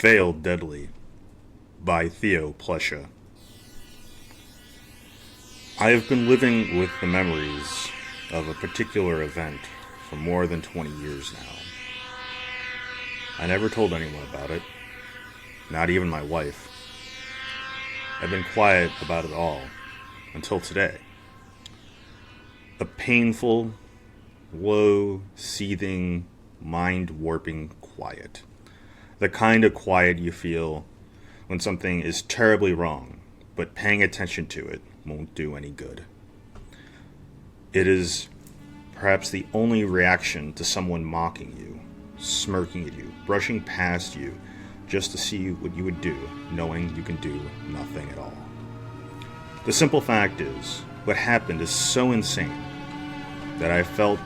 Failed Deadly by Theo, Plesha. I have been living with the memories of a particular event for more than 20 years now. I never told anyone about it, not even my wife. I've been quiet about it all until today. A painful, low, seething, mind-warping quiet. The kind of quiet you feel when something is terribly wrong, but paying attention to it won't do any good. It is perhaps the only reaction to someone mocking you, smirking at you, brushing past you, just to see what you would do, knowing you can do nothing at all. The simple fact is, what happened is so insane that I felt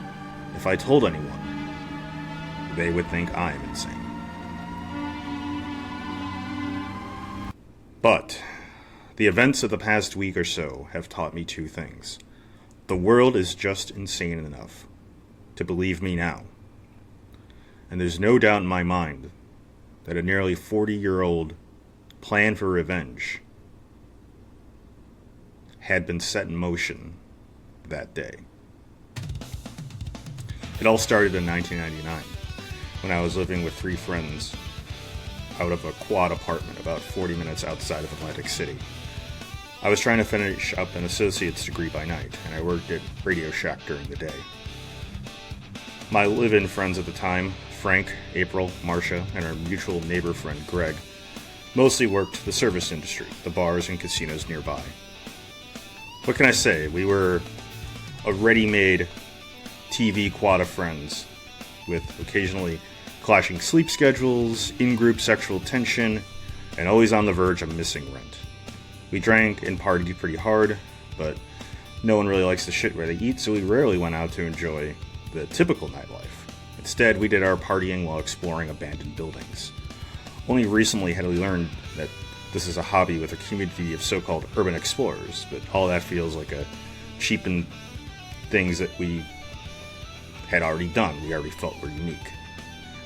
if I told anyone, they would think I am insane. But the events of the past week or so have taught me two things. The world is just insane enough to believe me now. And there's no doubt in my mind that a nearly 40-year-old plan for revenge had been set in motion that day. It all started in 1999 when I was living with three friends out of a quad apartment about 40 minutes outside of Atlantic City. I was trying to finish up an associate's degree by night, and I worked at Radio Shack during the day. My live-in friends at the time, Frank, April, Marcia, and our mutual neighbor friend Greg, mostly worked the service industry, the bars and casinos nearby. What can I say? We were a ready-made TV quad of friends, with occasionally clashing sleep schedules, in-group sexual tension, and always on the verge of missing rent. We drank and partied pretty hard, but no one really likes the shit where they eat, so we rarely went out to enjoy the typical nightlife. Instead, we did our partying while exploring abandoned buildings. Only recently had we learned that this is a hobby with a community of so-called urban explorers, but all that feels like a cheapened things that we had already done, we already felt were unique.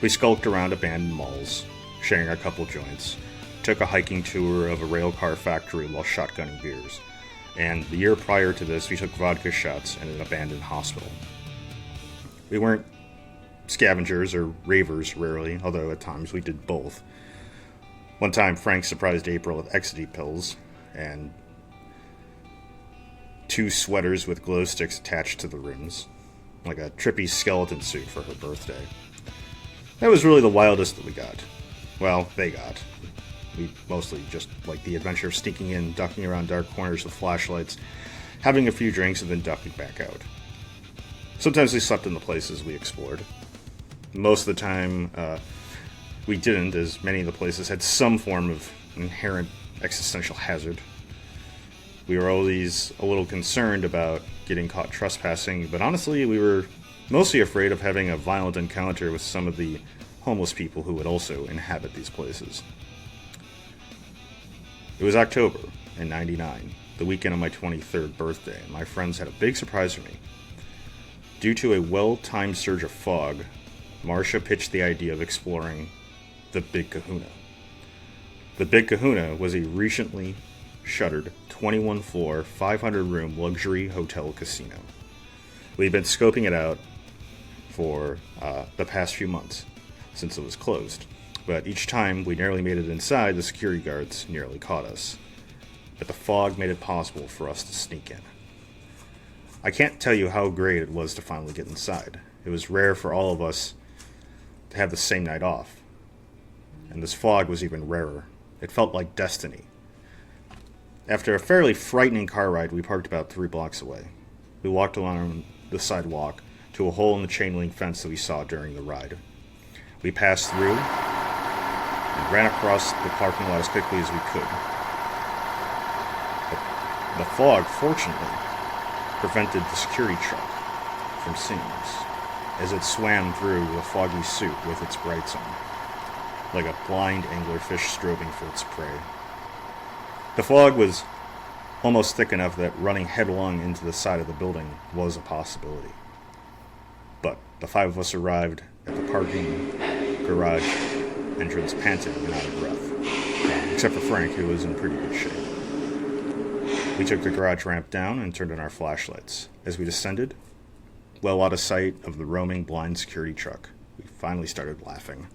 We skulked around abandoned malls, sharing a couple joints, took a hiking tour of a railcar factory while shotgunning beers, and the year prior to this we took vodka shots in an abandoned hospital. We weren't scavengers or ravers rarely, although at times we did both. One time Frank surprised April with ecstasy pills and 2 sweaters with glow sticks attached to the rims, like a trippy skeleton suit for her birthday. That was really the wildest that we got. Well, they got. We mostly just liked the adventure of sneaking in, ducking around dark corners with flashlights, having a few drinks, and then ducking back out. Sometimes we slept in the places we explored. Most of the time, we didn't, as many of the places had some form of inherent existential hazard. We were always a little concerned about getting caught trespassing, but honestly, we were mostly afraid of having a violent encounter with some of the homeless people who would also inhabit these places. It was October in '99, the weekend of my 23rd birthday, and my friends had a big surprise for me. Due to a well-timed surge of fog, Marcia pitched the idea of exploring the Big Kahuna. The Big Kahuna was a recently shuttered 21-floor, 500-room luxury hotel casino. We'd been scoping it out for the past few months since it was closed, but each time we nearly made it inside, the security guards nearly caught us. But the fog made it possible for us to sneak in. I can't tell you how great it was to finally get inside. It was rare for all of us to have the same night off, and this fog was even rarer. It felt like destiny. After a fairly frightening car ride, we parked about 3 blocks away. We walked along the sidewalk to a hole in the chain link fence that we saw during the ride. We passed through and ran across the parking lot as quickly as we could. But the fog, fortunately, prevented the security truck from seeing us as it swam through the foggy suit with its brights on, like a blind anglerfish strobing for its prey. The fog was almost thick enough that running headlong into the side of the building was a possibility. But the 5 of us arrived at the parking garage entrance panting and out of breath, except for Frank, who was in pretty good shape. We took the garage ramp down and turned on our flashlights. As we descended, well out of sight of the roaming blind security truck, we finally started laughing.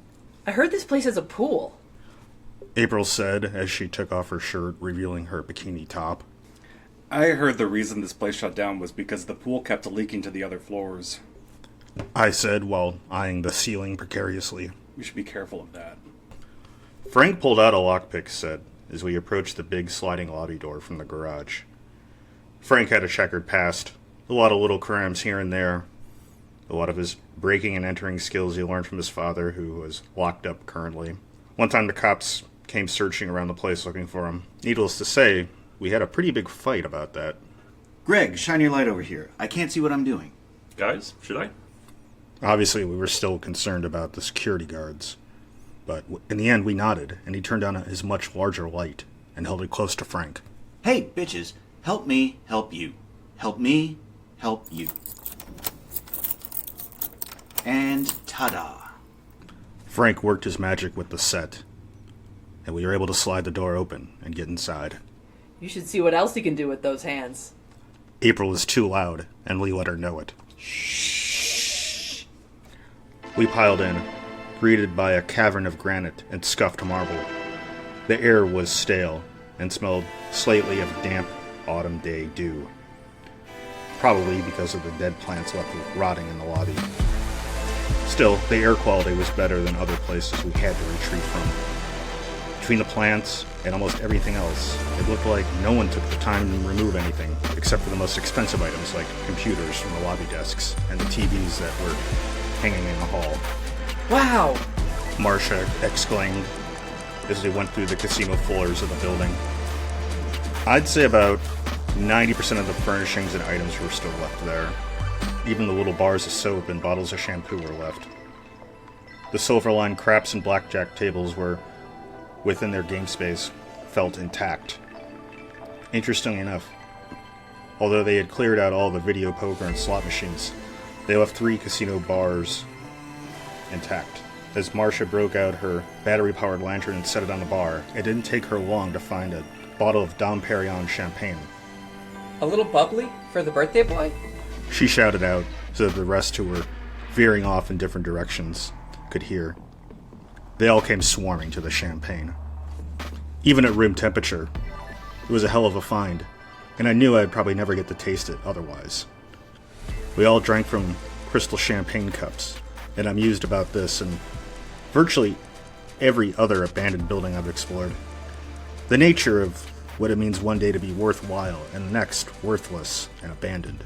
I heard this place has a pool. April said as she took off her shirt, revealing her bikini top. I heard the reason this place shut down was because the pool kept leaking to the other floors. I said while eyeing the ceiling precariously. We should be careful of that. Frank pulled out a lockpick set as we approached the big sliding lobby door from the garage. Frank had a checkered past, a lot of little crimes here and there, a lot of his breaking and entering skills he learned from his father, who was locked up currently. One time the cops came searching around the place looking for him. Needless to say, we had a pretty big fight about that. Greg, shine your light over here. I can't see what I'm doing. Guys, should I? Obviously, we were still concerned about the security guards. But in the end, we nodded, and he turned on his much larger light and held it close to Frank. Hey, bitches, help me help you. Help me help you. And ta-da. Frank worked his magic with the set, and we were able to slide the door open and get inside. You should see what else you can do with those hands. April was too loud, and we let her know it. Shh. We piled in, greeted by a cavern of granite and scuffed marble. The air was stale and smelled slightly of damp autumn day dew, probably because of the dead plants left rotting in the lobby. Still, the air quality was better than other places we had to retreat from. Between the plants and almost everything else, it looked like no one took the time to remove anything, except for the most expensive items like computers from the lobby desks and the TVs that were hanging in the hall. Wow! Marcia exclaimed as they went through the casino floors of the building. I'd say about 90% of the furnishings and items were still left there. Even the little bars of soap and bottles of shampoo were left. The silver-lined craps and blackjack tables were, within their game space, felt intact. Interestingly enough, although they had cleared out all the video poker and slot machines, they left 3 casino bars intact. As Marcia broke out her battery-powered lantern and set it on the bar, it didn't take her long to find a bottle of Dom Perignon champagne. A little bubbly for the birthday boy? She shouted out so that the rest, who were veering off in different directions, could hear. They all came swarming to the champagne. Even at room temperature, it was a hell of a find, and I knew I'd probably never get to taste it otherwise. We all drank from crystal champagne cups, and I'm mused about this and virtually every other abandoned building I've explored. The nature of what it means one day to be worthwhile and the next worthless and abandoned.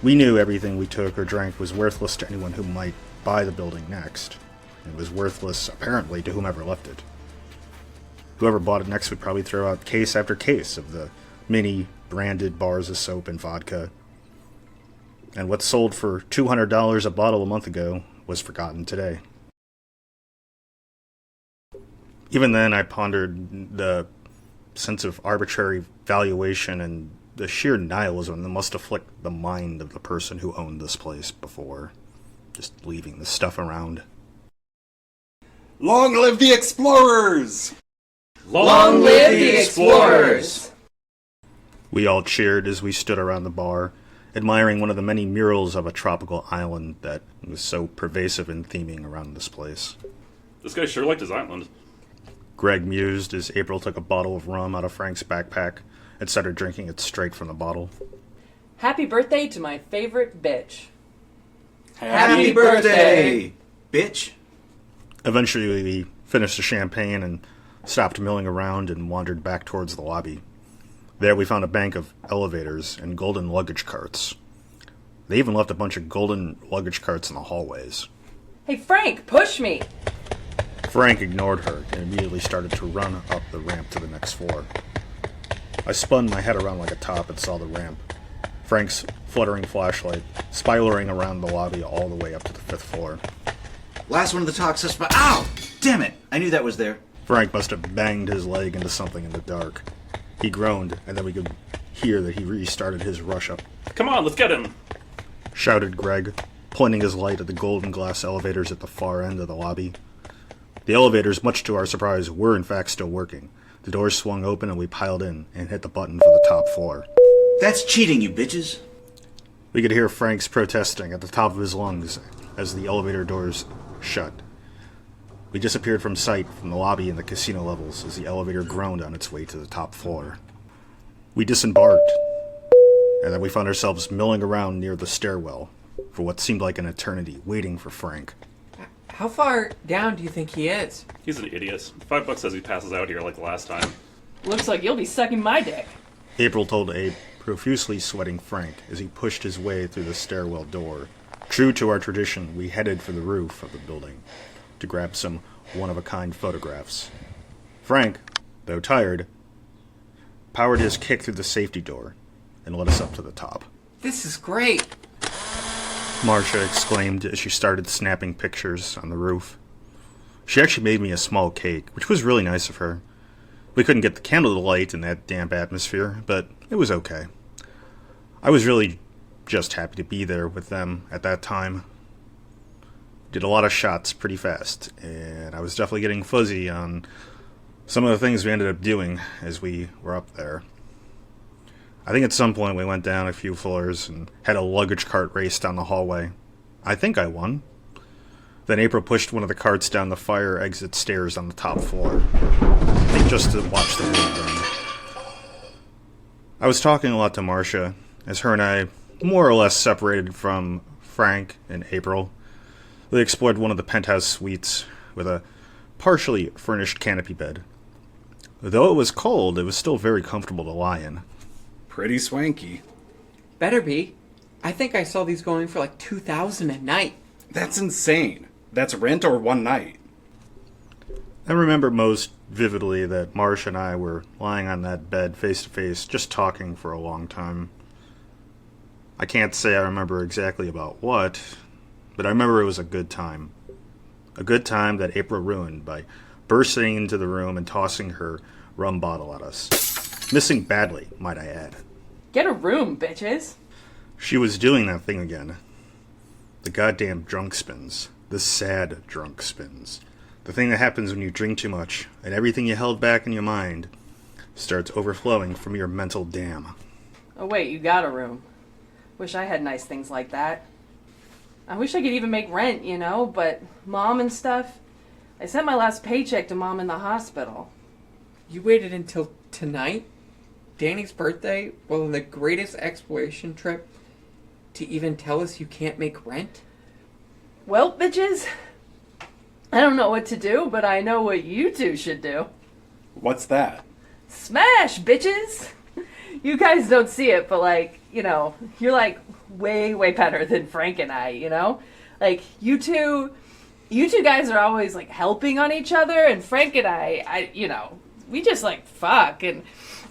We knew everything we took or drank was worthless to anyone who might buy the building next. It was worthless, apparently, to whomever left it. Whoever bought it next would probably throw out case after case of the many branded bars of soap and vodka. And what sold for $200 a bottle a month ago was forgotten today. Even then, I pondered the sense of arbitrary valuation and the sheer nihilism that must afflict the mind of the person who owned this place before, just leaving the stuff around. Long live the explorers! Long live the explorers! We all cheered as we stood around the bar, admiring one of the many murals of a tropical island that was so pervasive in theming around this place. This guy sure liked his island. Greg mused as April took a bottle of rum out of Frank's backpack and started drinking it straight from the bottle. Happy birthday to my favorite bitch. Happy birthday, bitch! Eventually, we finished the champagne and stopped milling around and wandered back towards the lobby. There, we found a bank of elevators and golden luggage carts. They even left a bunch of golden luggage carts in the hallways. Hey, Frank, push me! Frank ignored her and immediately started to run up the ramp to the next floor. I spun my head around like a top and saw the ramp. Frank's fluttering flashlight spiraling around the lobby all the way up to the 5th floor. Last one of the talk suspect. Ow! Damn it! I knew that was there. Frank must have banged his leg into something in the dark. He groaned, and then we could hear that he restarted his rush up. Come on, let's get him! Shouted Greg, pointing his light at the golden glass elevators at the far end of the lobby. The elevators, much to our surprise, were in fact still working. The doors swung open and we piled in and hit the button for the top floor. That's cheating, you bitches. We could hear Frank's protesting at the top of his lungs as the elevator doors shut. We disappeared from sight from the lobby and the casino levels as the elevator groaned on its way to the top floor. We disembarked, and then we found ourselves milling around near the stairwell for what seemed like an eternity, waiting for Frank. How far down do you think he is? He's an idiot. $5 says he passes out here like the last time. Looks like you'll be sucking my dick. April told a profusely sweating Frank as he pushed his way through the stairwell door. True to our tradition, we headed for the roof of the building to grab some one-of-a-kind photographs. Frank, though tired, powered his kick through the safety door and led us up to the top. This is great. Marcia exclaimed as she started snapping pictures on the roof. She actually made me a small cake, which was really nice of her. We couldn't get the candle to light in that damp atmosphere, but it was okay. I was really just happy to be there with them at that time. Did a lot of shots pretty fast, and I was definitely getting fuzzy on some of the things we ended up doing as we were up there. I think at some point we went down a few floors and had a luggage cart race down the hallway. I think I won. Then April pushed one of the carts down the fire exit stairs on the top floor. I think just to watch the room burn. I was talking a lot to Marcia, as her and I more or less separated from Frank and April. They explored one of the penthouse suites with a partially furnished canopy bed. Though it was cold, it was still very comfortable to lie in. Pretty swanky. Better be. I think I saw these going for like $2,000 a night. That's insane. That's rent or one night. I remember most vividly that Marsh and I were lying on that bed face to face, just talking for a long time. I can't say I remember exactly about what, but I remember it was a good time. A good time that April ruined by bursting into the room and tossing her rum bottle at us. Missing badly, might I add. Get a room, bitches. She was doing that thing again. The goddamn drunk spins. The sad drunk spins. The thing that happens when you drink too much, and everything you held back in your mind starts overflowing from your mental dam. Oh wait, you got a room. Wish I had nice things like that. I wish I could even make rent, you know, but Mom and stuff. I sent my last paycheck to Mom in the hospital. You waited until tonight, Danny's birthday, while on the greatest exploration trip, to even tell us you can't make rent? Well, bitches, I don't know what to do, but I know what you two should do. What's that? Smash, bitches! You guys don't see it, but like, you know, you're like way, way better than Frank and I, you know? Like, you two guys are always like helping on each other, and Frank and I, you know, we just like fuck, and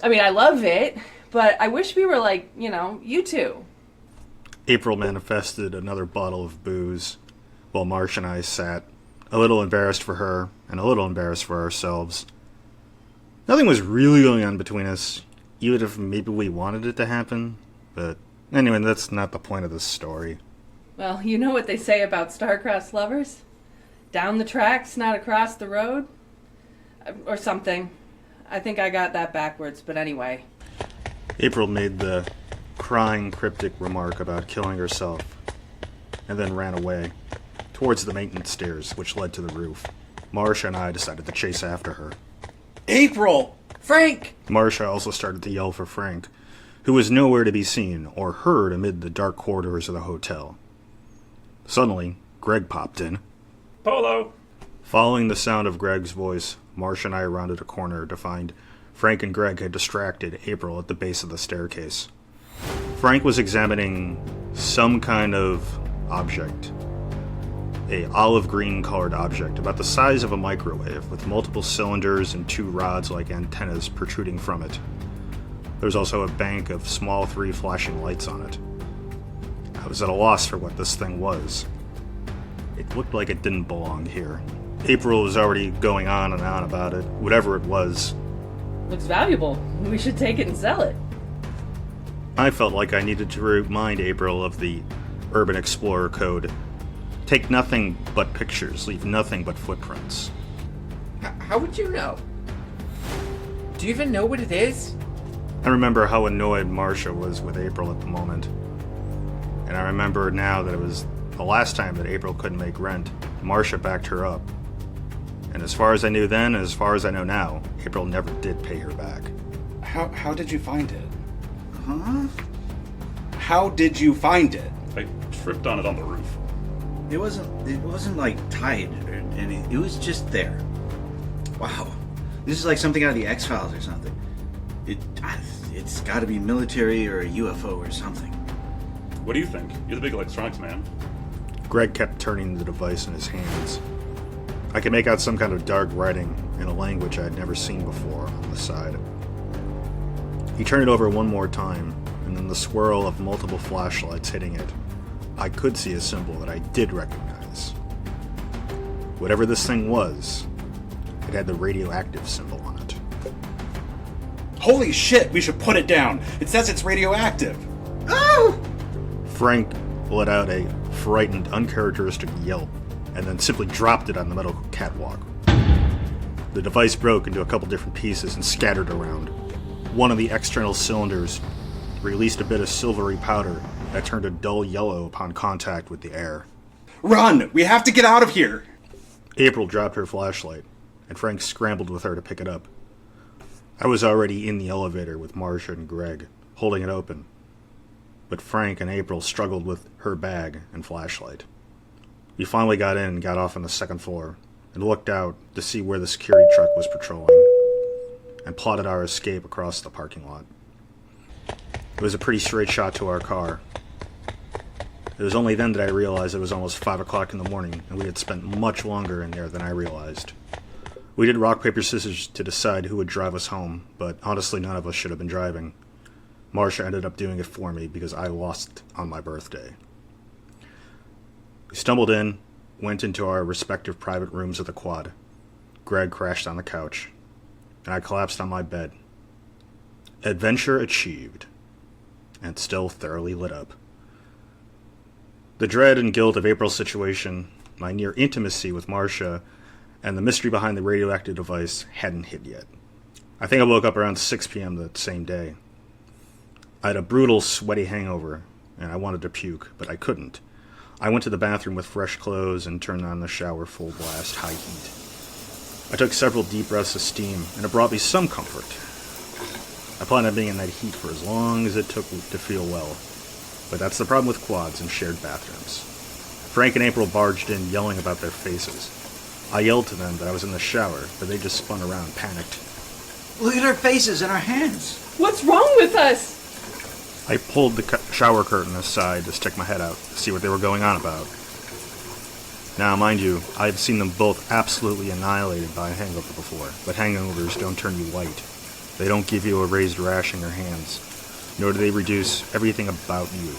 I mean, I love it, but I wish we were like, you know, you two. April manifested another bottle of booze, while Marsh and I sat, a little embarrassed for her, and a little embarrassed for ourselves. Nothing was really going on between us, even if maybe we wanted it to happen, but anyway, that's not the point of this story. Well, you know what they say about star-crossed lovers? Down the tracks, not across the road? Or something. I think I got that backwards, but anyway. April made the crying, cryptic remark about killing herself, and then ran away, towards the maintenance stairs, which led to the roof. Marcia and I decided to chase after her. April! Frank! Marcia also started to yell for Frank, who was nowhere to be seen or heard amid the dark corridors of the hotel. Suddenly, Greg popped in. Polo! Following the sound of Greg's voice, Marcia and I rounded a corner to find Frank and Greg had distracted April at the base of the staircase. Frank was examining some kind of object. A olive green colored object about the size of a microwave with multiple cylinders and two rods like antennas protruding from it. There was also a bank of small 3 flashing lights on it. I was at a loss for what this thing was. It looked like it didn't belong here. April was already going on and on about it, whatever it was. Looks valuable. We should take it and sell it. I felt like I needed to remind April of the Urban Explorer code. Take nothing but pictures, leave nothing but footprints. How would you know? Do you even know what it is? I remember how annoyed Marcia was with April at the moment. And I remember now that it was the last time that April couldn't make rent. Marcia backed her up. And as far as I knew then, and as far as I know now, April never did pay her back. How did you find it? Huh? How did you find it? I tripped on it on the roof. It wasn't like tied or anything. It was just there. Wow. This is like something out of the X-Files or something. It's got to be military or a UFO or something. What do you think? You're the big electronics man. Greg kept turning the device in his hands. I could make out some kind of dark writing in a language I had never seen before on the side. He turned it over one more time, and in the swirl of multiple flashlights hitting it, I could see a symbol that I did recognize. Whatever this thing was, it had the radioactive symbol on it. Holy shit, we should put it down. It says it's radioactive. Oh! Frank let out a frightened, uncharacteristic yelp, and then simply dropped it on the metal catwalk. The device broke into a couple different pieces and scattered around. One of the external cylinders released a bit of silvery powder that turned a dull yellow upon contact with the air. Run! We have to get out of here! April dropped her flashlight, and Frank scrambled with her to pick it up. I was already in the elevator with Marcia and Greg, holding it open. But Frank and April struggled with her bag and flashlight. We finally got in and got off on the second floor, and looked out to see where the security truck was patrolling, and plotted our escape across the parking lot. It was a pretty straight shot to our car. It was only then that I realized it was almost 5 o'clock in the morning, and we had spent much longer in there than I realized. We did rock, paper, scissors to decide who would drive us home, but honestly none of us should have been driving. Marcia ended up doing it for me because I lost on my birthday. We stumbled in, went into our respective private rooms of the quad. Greg crashed on the couch, and I collapsed on my bed. Adventure achieved, and still thoroughly lit up. The dread and guilt of April's situation, my near intimacy with Marcia, and the mystery behind the radioactive device hadn't hit yet. I think I woke up around 6 p.m. that same day. I had a brutal, sweaty hangover, and I wanted to puke, but I couldn't. I went to the bathroom with fresh clothes and turned on the shower full blast, high heat. I took several deep breaths of steam, and it brought me some comfort. I planned on being in that heat for as long as it took to feel well, but that's the problem with quads and shared bathrooms. Frank and April barged in, yelling about their faces. I yelled to them that I was in the shower, but they just spun around, panicked. Look at our faces and our hands. What's wrong with us? I pulled the shower curtain aside to stick my head out to see what they were going on about. Now, mind you, I had seen them both absolutely annihilated by a hangover before, but hangovers don't turn you white. They don't give you a raised rash in your hands, nor do they reduce everything about you.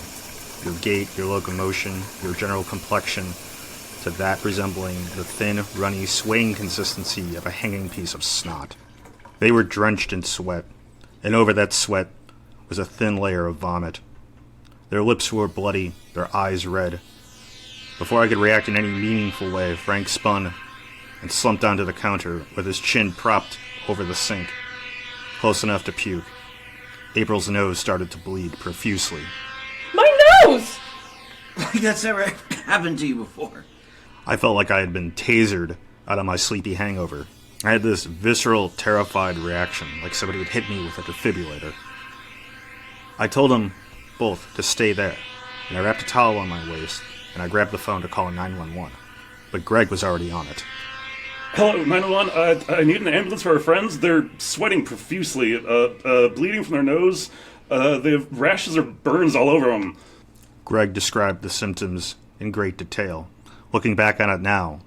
Your gait, your locomotion, your general complexion, to that resembling the thin, runny, swaying consistency of a hanging piece of snot. They were drenched in sweat, and over that sweat was a thin layer of vomit. Their lips were bloody, their eyes red. Before I could react in any meaningful way, Frank spun and slumped onto the counter with his chin propped over the sink, close enough to puke. April's nose started to bleed profusely. My nose! Like that's never happened to you before. I felt like I had been tasered out of my sleepy hangover. I had this visceral, terrified reaction, like somebody had hit me with a defibrillator. I told them both to stay there, and I wrapped a towel on my waist, and I grabbed the phone to call 911. But Greg was already on it. Hello, 911. I need an ambulance for our friends. They're sweating profusely, bleeding from their nose. They have rashes or burns all over them. Greg described the symptoms in great detail. Looking back on it now,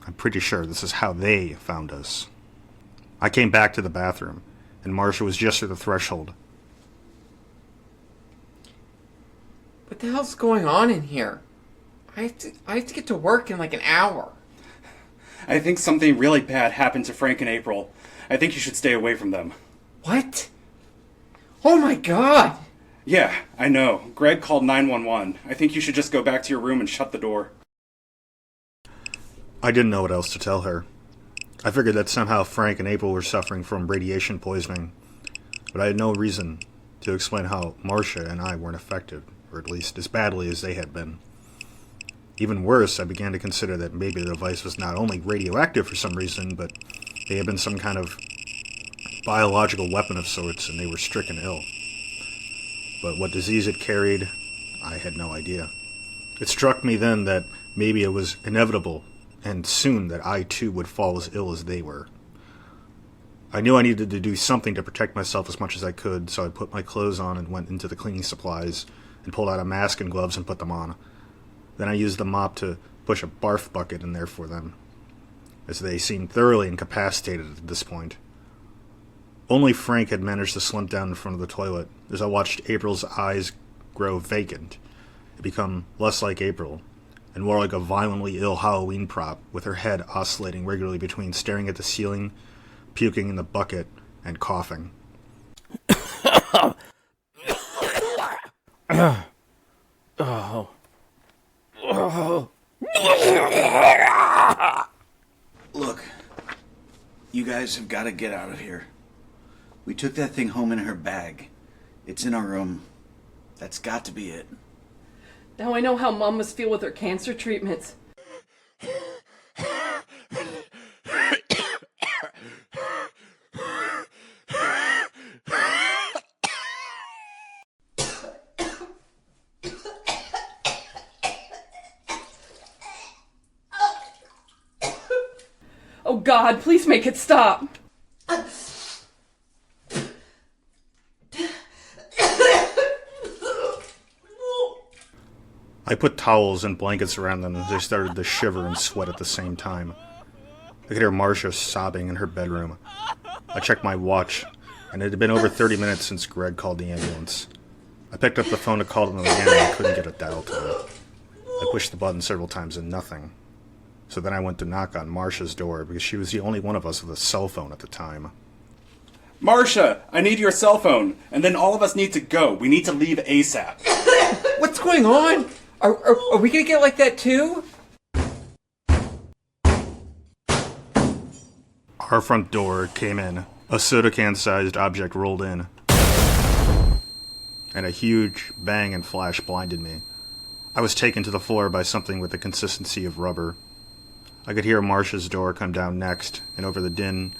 I'm pretty sure this is how they found us. I came back to the bathroom, and Marcia was just at the threshold. What the hell's going on in here? I have to get to work in like an hour. I think something really bad happened to Frank and April. I think you should stay away from them. What? Oh my god! Yeah, I know. Greg called 911. I think you should just go back to your room and shut the door. I didn't know what else to tell her. I figured that somehow Frank and April were suffering from radiation poisoning, but I had no reason to explain how Marcia and I weren't affected, or at least as badly as they had been. Even worse, I began to consider that maybe the device was not only radioactive for some reason, but they had been some kind of biological weapon of sorts, and they were stricken ill. But what disease it carried, I had no idea. It struck me then that maybe it was inevitable, and soon that I too would fall as ill as they were. I knew I needed to do something to protect myself as much as I could, so I put my clothes on and went into the cleaning supplies and pulled out a mask and gloves and put them on. Then I used the mop to push a barf bucket in there for them, as they seemed thoroughly incapacitated at this point. Only Frank had managed to slump down in front of the toilet as I watched April's eyes grow vacant and become less like April, and more like a violently ill Halloween prop, with her head oscillating regularly between staring at the ceiling, puking in the bucket, and coughing. Look, you guys have got to get out of here. We took that thing home in her bag. It's in our room. That's got to be it. Now I know how Mom must feel with her cancer treatments. Oh God, please make it stop. I put towels and blankets around them as they started to shiver and sweat at the same time. I could hear Marcia sobbing in her bedroom. I checked my watch, and it had been over 30 minutes since Greg called the ambulance. I picked up the phone to call them again, and I couldn't get a dial tone. I pushed the button several times and nothing. So then I went to knock on Marcia's door because she was the only one of us with a cell phone at the time. Marcia, I need your cell phone, and then all of us need to go. We need to leave ASAP. What's going on? Are we gonna get like that too? Our front door came in. A soda can-sized object rolled in. And a huge bang and flash blinded me. I was taken to the floor by something with the consistency of rubber. I could hear Marcia's door come down next, and over the din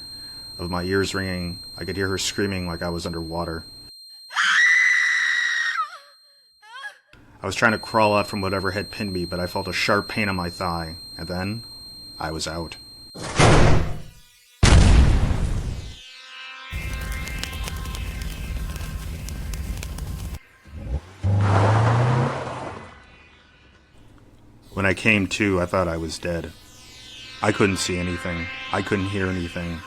of my ears ringing, I could hear her screaming like I was underwater. I was trying to crawl out from whatever had pinned me, but I felt a sharp pain on my thigh, and then I was out. When I came to, I thought I was dead. I couldn't see anything. I couldn't hear anything.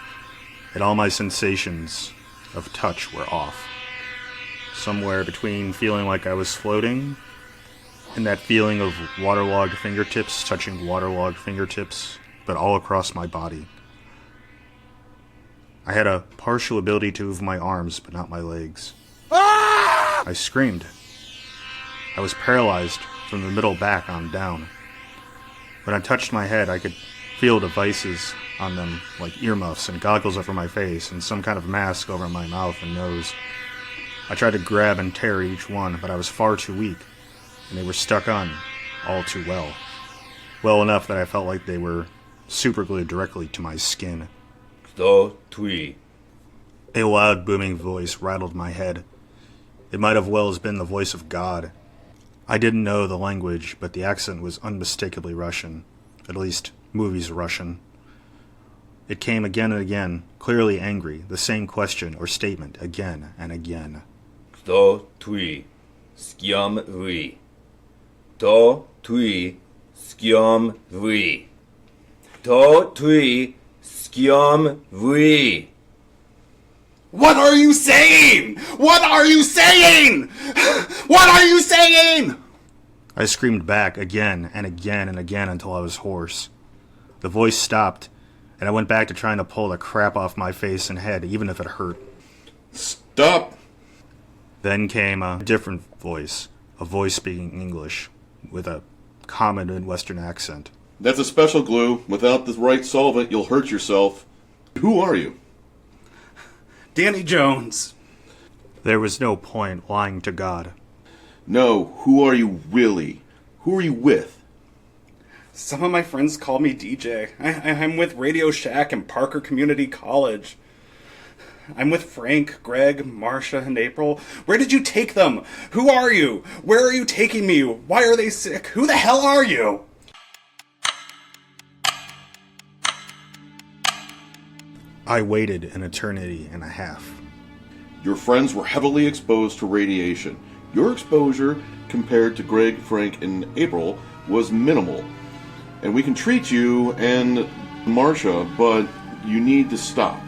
And all my sensations of touch were off. Somewhere between feeling like I was floating and that feeling of waterlogged fingertips touching waterlogged fingertips, but all across my body. I had a partial ability to move my arms, but not my legs. I screamed. I was paralyzed from the middle back on down. When I touched my head, I could feel devices on them, like earmuffs and goggles over my face and some kind of mask over my mouth and nose. I tried to grab and tear each one, but I was far too weak, and they were stuck on all too well. Well enough that I felt like they were superglued directly to my skin. Tori. A loud booming voice rattled my head. It might have well as been the voice of God. I didn't know the language, but the accent was unmistakably Russian. At least, movies Russian. It came again and again, clearly angry, the same question or statement again and again. Tori. Skiam vi. Tori. Skiam vi. Tori. Skiam vi. What are you saying? What are you saying? What are you saying? I screamed back again and again and again until I was hoarse. The voice stopped, and I went back to trying to pull the crap off my face and head, even if it hurt. Stop. Then came a different voice, a voice speaking English, with a common Midwestern accent. That's a special glue. Without the right solvent, you'll hurt yourself. Who are you? Danny Jones. There was no point lying to God. No, who are you really? Who are you with? Some of my friends call me DJ. I'm with Radio Shack and Parker Community College. I'm with Frank, Greg, Marcia, and April. Where did you take them? Who are you? Where are you taking me? Why are they sick? Who the hell are you? I waited an eternity and a half. Your friends were heavily exposed to radiation. Your exposure, compared to Greg, Frank, and April, was minimal. And we can treat you and Marcia, but you need to stop.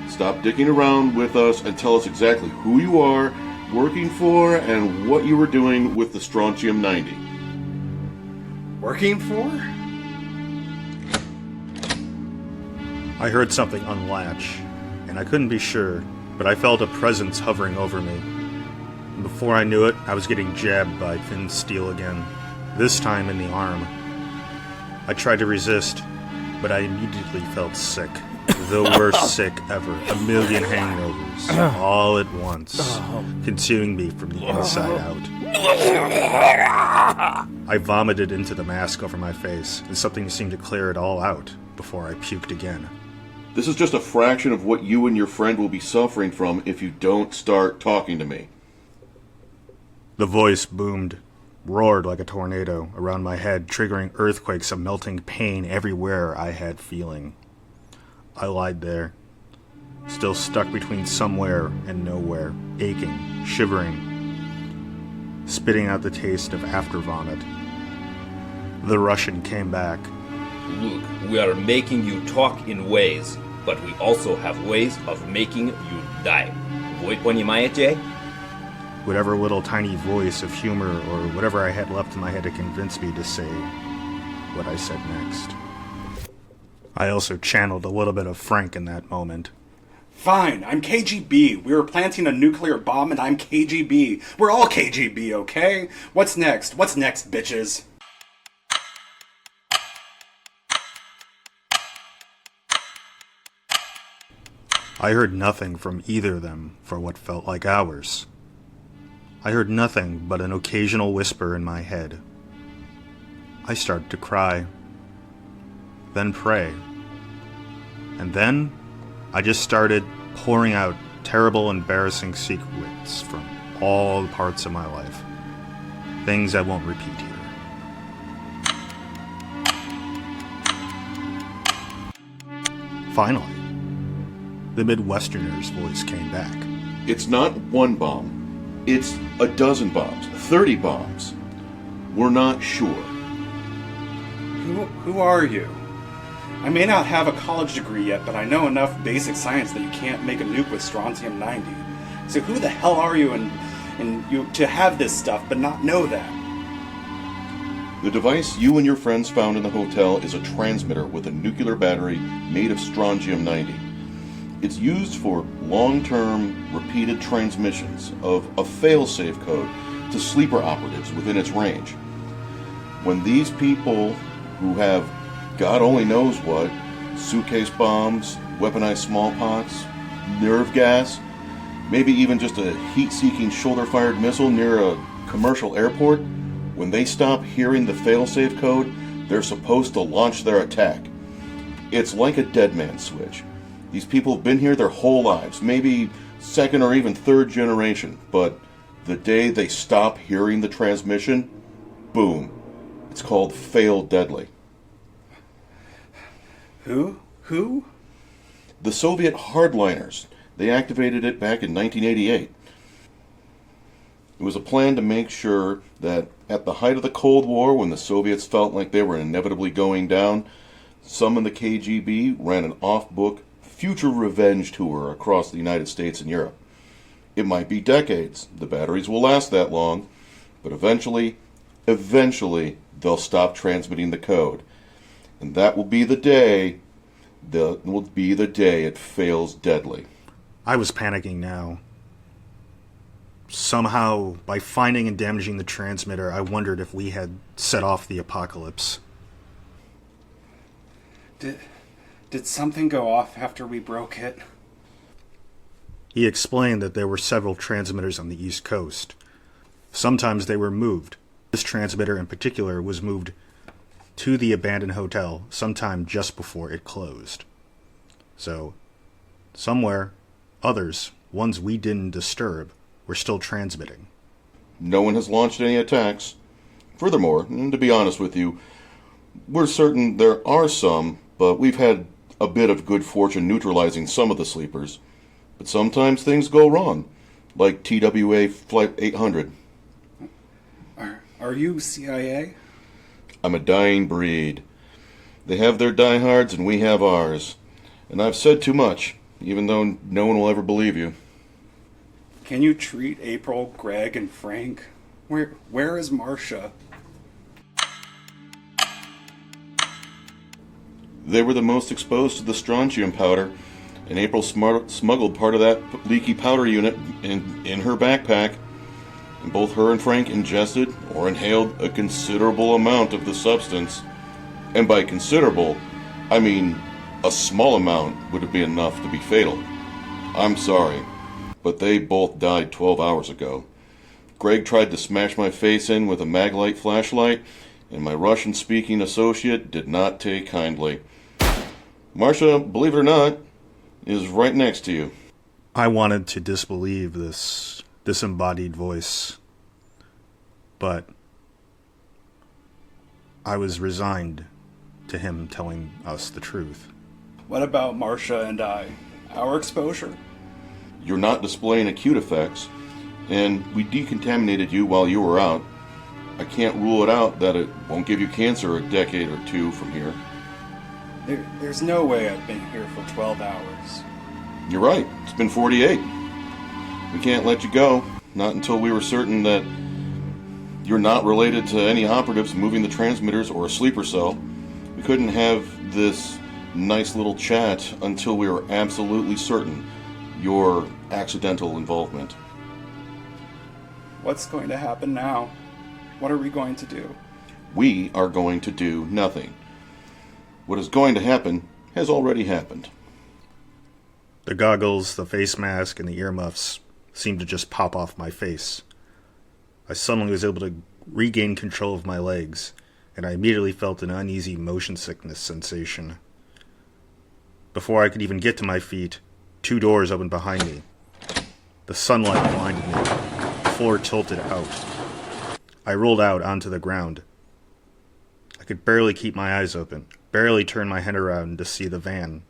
Stop dicking around with us and tell us exactly who you are, working for, and what you were doing with the strontium 90. Working for? I heard something unlatch, and I couldn't be sure, but I felt a presence hovering over me. And before I knew it, I was getting jabbed by thin steel again, this time in the arm. I tried to resist, but I immediately felt sick. The worst sick ever. A million hangovers, all at once, consuming me from the inside out. I vomited into the mask over my face, and something seemed to clear it all out before I puked again. This is just a fraction of what you and your friend will be suffering from if you don't start talking to me. The voice boomed, roared like a tornado around my head, triggering earthquakes of melting pain everywhere I had feeling. I lied there, still stuck between somewhere and nowhere, aching, shivering, spitting out the taste of after vomit. The Russian came back. Look, we are making you talk in ways, but we also have ways of making you die. Вы понимаете? Whatever little tiny voice of humor or whatever I had left in my head to convince me to say what I said next. I also channeled a little bit of Frank in that moment. Fine, I'm KGB. We were planting a nuclear bomb and I'm KGB. We're all KGB, okay? What's next? What's next, bitches? I heard nothing from either of them for what felt like hours. I heard nothing but an occasional whisper in my head. I started to cry, then pray, and then I just started pouring out terrible, embarrassing secrets from all the parts of my life. Things I won't repeat here. Finally, the Midwesterner's voice came back. It's not one bomb. It's a dozen bombs, 30 bombs. We're not sure. Who are you? I may not have a college degree yet, but I know enough basic science that you can't make a nuke with strontium 90. So who the hell are you and you to have this stuff but not know that? The device you and your friends found in the hotel is a transmitter with a nuclear battery made of strontium 90. It's used for long-term, repeated transmissions of a fail-safe code to sleeper operatives within its range. When these people who have God only knows what, suitcase bombs, weaponized smallpox, nerve gas, maybe even just a heat-seeking shoulder-fired missile near a commercial airport, when they stop hearing the fail-safe code, they're supposed to launch their attack. It's like a dead man switch. These people have been here their whole lives, maybe second or even third generation, but the day they stop hearing the transmission, boom. It's called fail deadly. Who? The Soviet hardliners. They activated it back in 1988. It was a plan to make sure that at the height of the Cold War, when the Soviets felt like they were inevitably going down, some in the KGB ran an off-book future revenge tour across the United States and Europe. It might be decades. The batteries will last that long. But eventually, they'll stop transmitting the code. And that will be the day it fails deadly. I was panicking now. Somehow, by finding and damaging the transmitter, I wondered if we had set off the apocalypse. Did something go off after we broke it? He explained that there were several transmitters on the East Coast. Sometimes they were moved. This transmitter in particular was moved to the abandoned hotel sometime just before it closed. So, somewhere, others, ones we didn't disturb, were still transmitting. No one has launched any attacks. Furthermore, and to be honest with you, we're certain there are some, but we've had a bit of good fortune neutralizing some of the sleepers. But sometimes things go wrong, like TWA Flight 800. Are you CIA? I'm a dying breed. They have their diehards and we have ours. And I've said too much, even though no one will ever believe you. Can you treat April, Greg, and Frank? Where is Marcia? They were the most exposed to the strontium powder, and April smuggled part of that leaky powder unit in her backpack. And both her and Frank ingested or inhaled a considerable amount of the substance. And by considerable, I mean a small amount would be enough to be fatal. I'm sorry, but they both died 12 hours ago. Greg tried to smash my face in with a Maglite flashlight, and my Russian-speaking associate did not take kindly. Marcia, believe it or not, is right next to you. I wanted to disbelieve this disembodied voice, but I was resigned to him telling us the truth. What about Marcia and I? Our exposure? You're not displaying acute effects, and we decontaminated you while you were out. I can't rule it out that it won't give you cancer a decade or two from here. There's no way I've been here for 12 hours. You're right. It's been 48. We can't let you go, not until we were certain that you're not related to any operatives moving the transmitters or a sleeper cell. We couldn't have this nice little chat until we were absolutely certain your accidental involvement. What's going to happen now? What are we going to do? We are going to do nothing. What is going to happen has already happened. The goggles, the face mask, and the earmuffs seemed to just pop off my face. I suddenly was able to regain control of my legs, and I immediately felt an uneasy motion sickness sensation. Before I could even get to my feet, 2 doors opened behind me. The sunlight blinded me. The floor tilted out. I rolled out onto the ground. I could barely keep my eyes open, barely turn my head around to see the van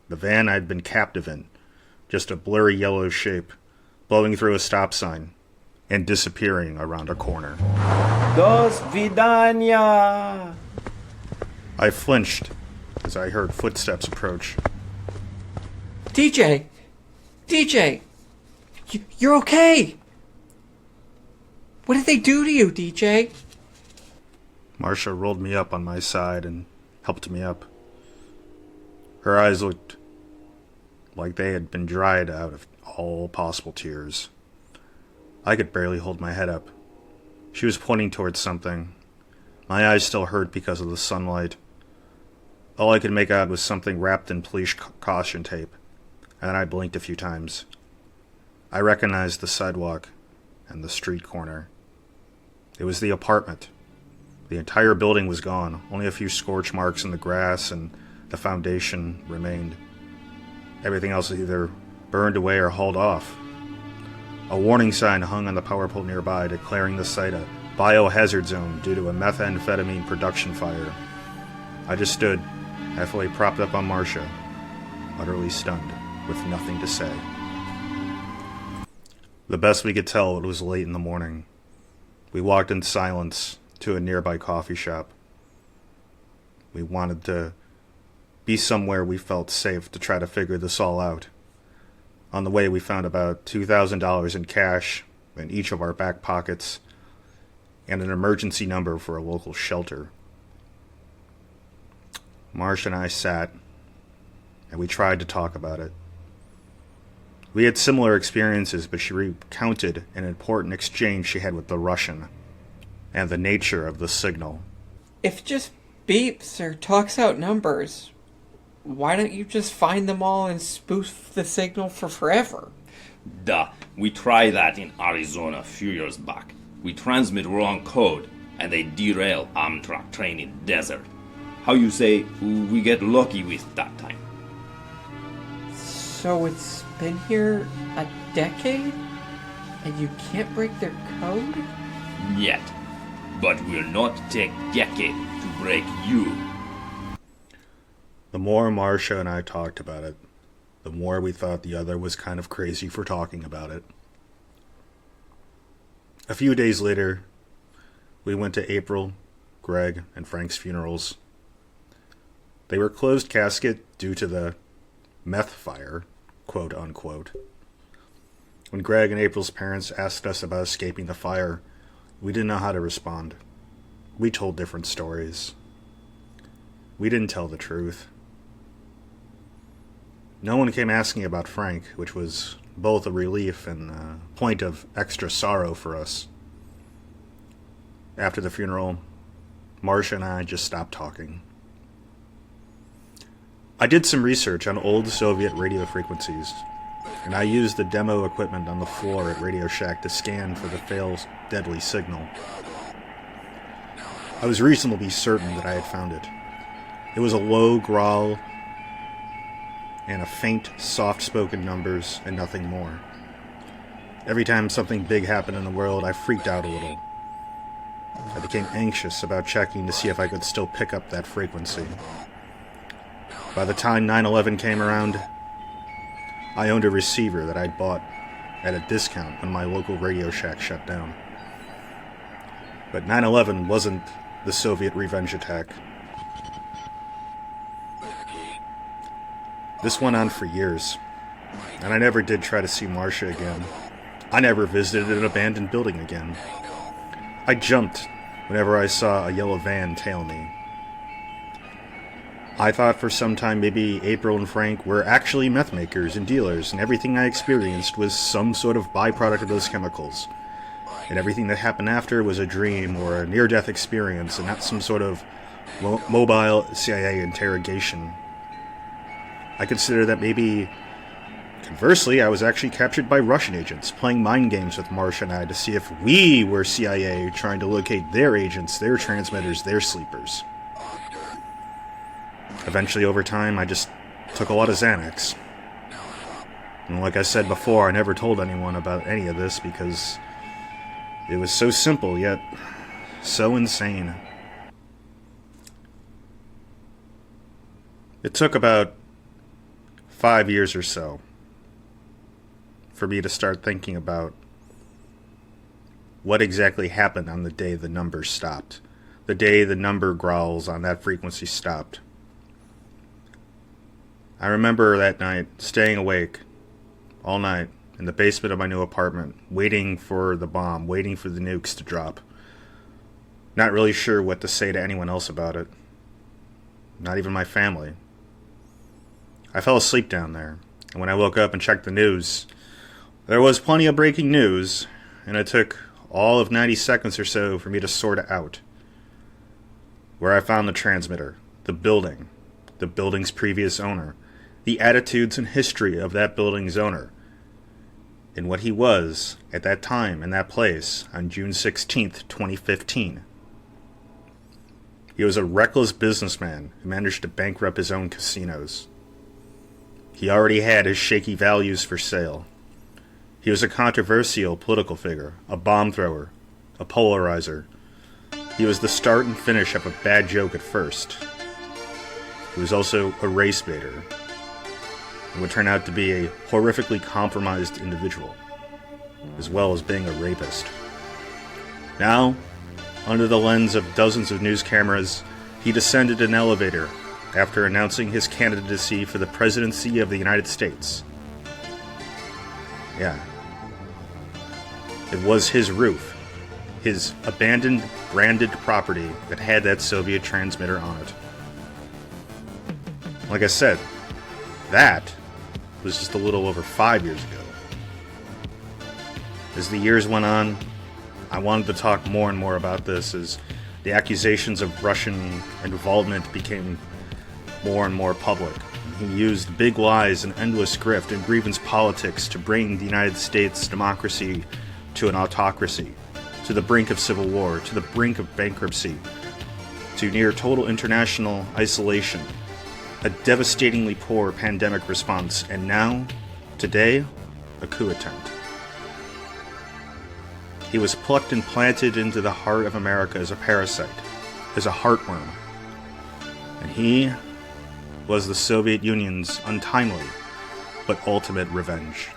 I'd been captive in, just a blurry yellow shape, blowing through a stop sign and disappearing around a corner. Dos vidania! I flinched as I heard footsteps approach. DJ! You're okay! What did they do to you, DJ? Marcia rolled me up on my side and helped me up. Her eyes looked like they had been dried out of all possible tears. I could barely hold my head up. She was pointing towards something. My eyes still hurt because of the sunlight. All I could make out was something wrapped in police caution tape, and I blinked a few times. I recognized the sidewalk and the street corner. It was the apartment. The entire building was gone. Only a few scorch marks in the grass and the foundation remained. Everything else was either burned away or hauled off. A warning sign hung on the power pole nearby, declaring the site a biohazard zone due to a methamphetamine production fire. I just stood, halfway propped up on Marcia, utterly stunned, with nothing to say. The best we could tell, it was late in the morning. We walked in silence to a nearby coffee shop. We wanted to be somewhere we felt safe to try to figure this all out. On the way, we found about $2,000 in cash in each of our back pockets and an emergency number for a local shelter. Marsh and I sat, and we tried to talk about it. We had similar experiences, but she recounted an important exchange she had with the Russian and the nature of the signal. If it just beeps or talks out numbers, Why don't you just find them all and spoof the signal for forever? Duh, we tried that in Arizona a few years back. We transmit wrong code, and they derail Amtrak train in desert. How you say, we get lucky with that time? So it's been here a decade? And you can't break their code? Yet. But will not take decade to break you. The more Marcia and I talked about it, the more we thought the other was kind of crazy for talking about it. A few days later, we went to April, Greg, and Frank's funerals. They were closed casket due to the meth fire, quote unquote. When Greg and April's parents asked us about escaping the fire, we didn't know how to respond. We told different stories. We didn't tell the truth. No one came asking about Frank, which was both a relief and a point of extra sorrow for us. After the funeral, Marcia and I just stopped talking. I did some research on old Soviet radio frequencies, and I used the demo equipment on the floor at Radio Shack to scan for the fail's deadly signal. I was reasonably certain that I had found it. It was a low growl and a faint, soft-spoken numbers and nothing more. Every time something big happened in the world, I freaked out a little. I became anxious about checking to see if I could still pick up that frequency. By the time 9/11 came around, I owned a receiver that I'd bought at a discount when my local Radio Shack shut down. But 9/11 wasn't the Soviet revenge attack. This went on for years, and I never did try to see Marcia again. I never visited an abandoned building again. I jumped whenever I saw a yellow van tail me. I thought for some time maybe April and Frank were actually meth makers and dealers, and everything I experienced was some sort of byproduct of those chemicals. And everything that happened after was a dream or a near-death experience, and not some sort of mobile CIA interrogation. I consider that maybe, conversely, I was actually captured by Russian agents, playing mind games with Marcia and I to see if we were CIA trying to locate their agents, their transmitters, their sleepers. Eventually, over time, I just took a lot of Xanax. And like I said before, I never told anyone about any of this because it was so simple, yet so insane. It took about 5 years or so for me to start thinking about what exactly happened on the day the number stopped. The day the number growls on that frequency stopped. I remember that night staying awake all night in the basement of my new apartment, waiting for the bomb, waiting for the nukes to drop. Not really sure what to say to anyone else about it. Not even my family. I fell asleep down there, and when I woke up and checked the news, there was plenty of breaking news, and it took all of 90 seconds or so for me to sort it out. Where I found the transmitter, the building's previous owner, the attitudes and history of that building's owner, and what he was at that time in that place on June 16th, 2015. He was a reckless businessman who managed to bankrupt his own casinos. He already had his shaky values for sale. He was a controversial political figure, a bomb thrower, a polarizer. He was the start and finish of a bad joke at first. He was also a race baiter, and would turn out to be a horrifically compromised individual, as well as being a rapist. Now, under the lens of dozens of news cameras, he descended an elevator after announcing his candidacy for the presidency of the United States. Yeah. It was his roof, his abandoned, branded property that had that Soviet transmitter on it. Like I said, that was just a little over 5 years ago. As the years went on, I wanted to talk more and more about this as the accusations of Russian involvement became more and more public. he used big lies and endless grift and grievance politics to bring the United States democracy to an autocracy, to the brink of civil war, to the brink of bankruptcy, to near total international isolation, a devastatingly poor pandemic response, and now, today, a coup attempt. He was plucked and planted into the heart of America as a parasite, as a heartworm. And he was the Soviet Union's untimely but ultimate revenge.